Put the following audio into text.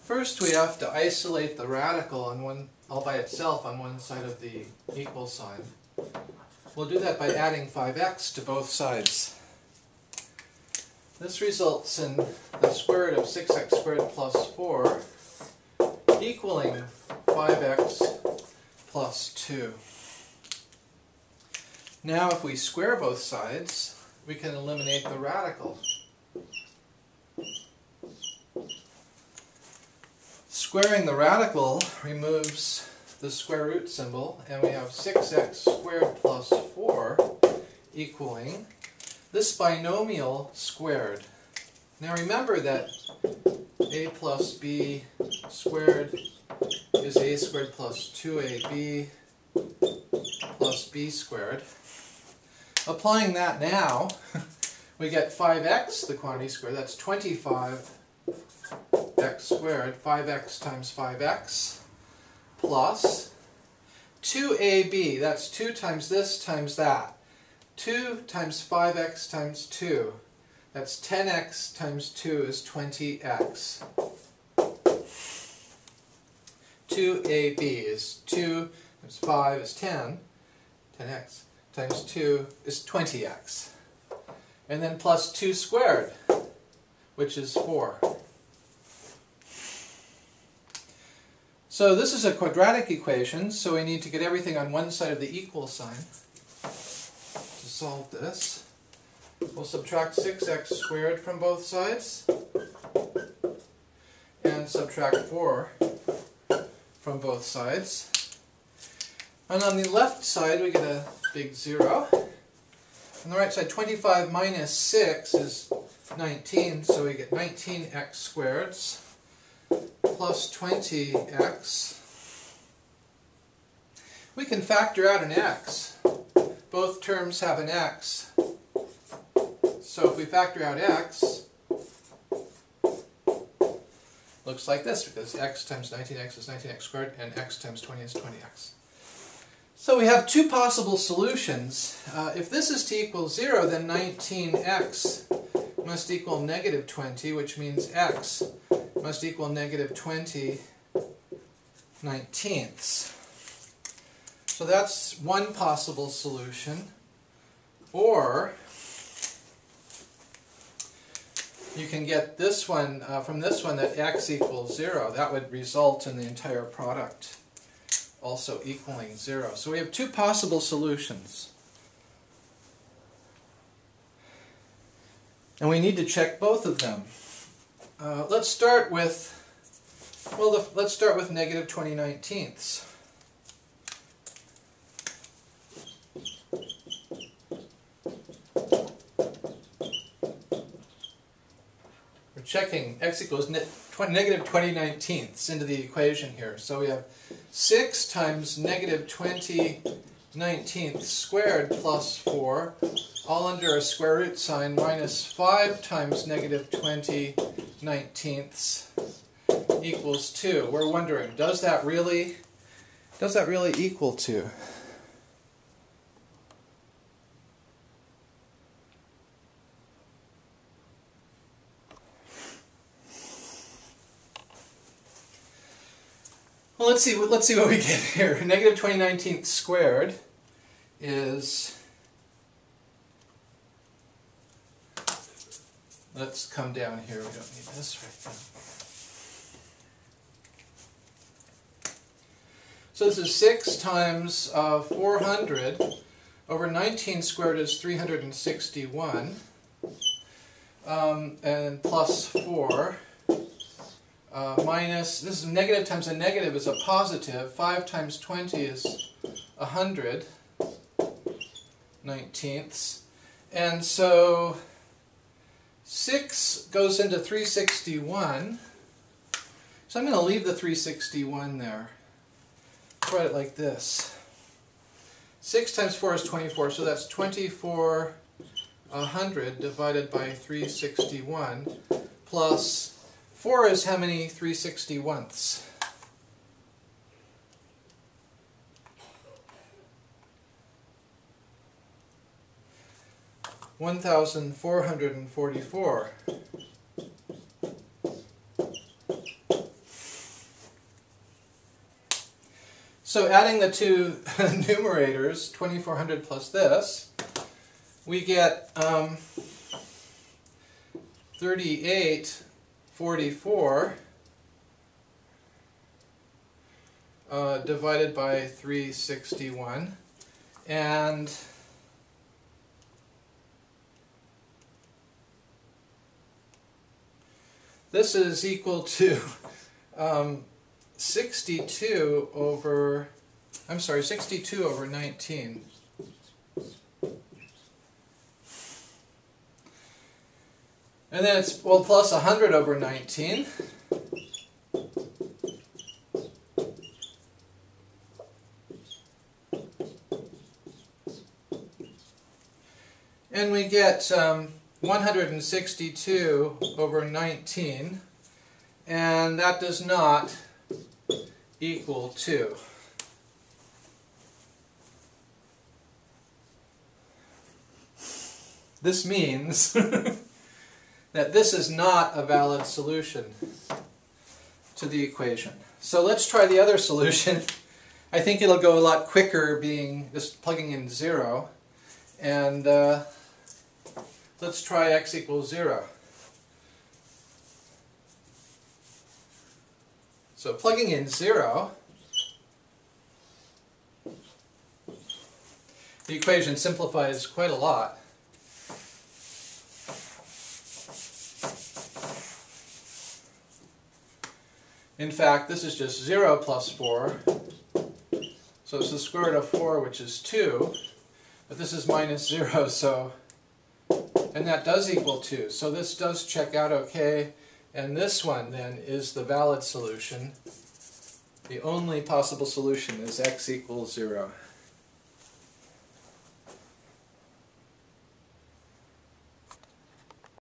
First we have to isolate the radical on one, all by itself on one side of the equal sign. We'll do that by adding 5x to both sides. This results in the square root of 6x squared plus 4 equaling 5x plus 2. Now if we square both sides, we can eliminate the radical. Squaring the radical removes the square root symbol, and we have 6x squared plus 4 equaling this binomial squared. Now remember that a plus b squared is a squared plus 2ab plus b squared. Applying that now, we get 5x, the quantity squared, that's 25x squared, 5x times 5x, plus 2ab, that's 2 times this times that. 2 times 5x times 2, that's 10x times 2 is 20x. 2ab is 2 times 5 is 10, 10x times 2 is 20x. And then plus 2 squared, which is 4. So this is a quadratic equation, so we need to get everything on one side of the equal sign. To solve this, we'll subtract 6x squared from both sides and subtract 4 from both sides. And on the left side we get a big 0. On the right side, 25 minus 6 is 19, so we get 19x squared plus 20x. We can factor out an x. Both terms have an x. So if we factor out x, looks like this, because x times 19x is 19x squared, and x times 20 is 20x. So we have two possible solutions. If this is to equal 0, then 19x must equal negative 20, which means x must equal negative 20 19ths. So that's one possible solution. Or you can get this one, from this one, that x equals 0. That would result in the entire product also equaling 0. So we have two possible solutions. And we need to check both of them. Let's start with, well, let's start with negative 20 19ths. We're checking x equals negative 20 19ths into the equation here. So we have 6 times negative 20 19ths squared plus 4, all under a square root sign, minus 5 times negative 20 19ths equals 2. We're wondering, does that really equal 2? Well, let's see what we get here. Negative 20 19ths squared is, let's come down here, we don't need this right now. So this is 6 times 400 over 19 squared is 361, and plus 4. Minus, this is negative times a negative is a positive. 5 times 20 is 100 19ths. And so 6 goes into 361. So I'm going to leave the 361 there. Write it like this. 6 times 4 is 24, so that's 2400 divided by 361 plus 4 is how many 361ths? 1,444. So adding the two numerators, 2400 plus this, we get 3844 divided by 361, and this is equal to 62 over 19. And then it's, well, plus 100 over 19. And we get 162 over 19. And that does not equal 2. This means that this is not a valid solution to the equation. So let's try the other solution. I think it'll go a lot quicker being just plugging in 0. And let's try x equals 0. So plugging in 0, the equation simplifies quite a lot. In fact, this is just 0 plus 4, so it's the square root of 4, which is 2, but this is minus 0, so, and that does equal 2, so this does check out okay, and this one then is the valid solution. The only possible solution is x equals 0.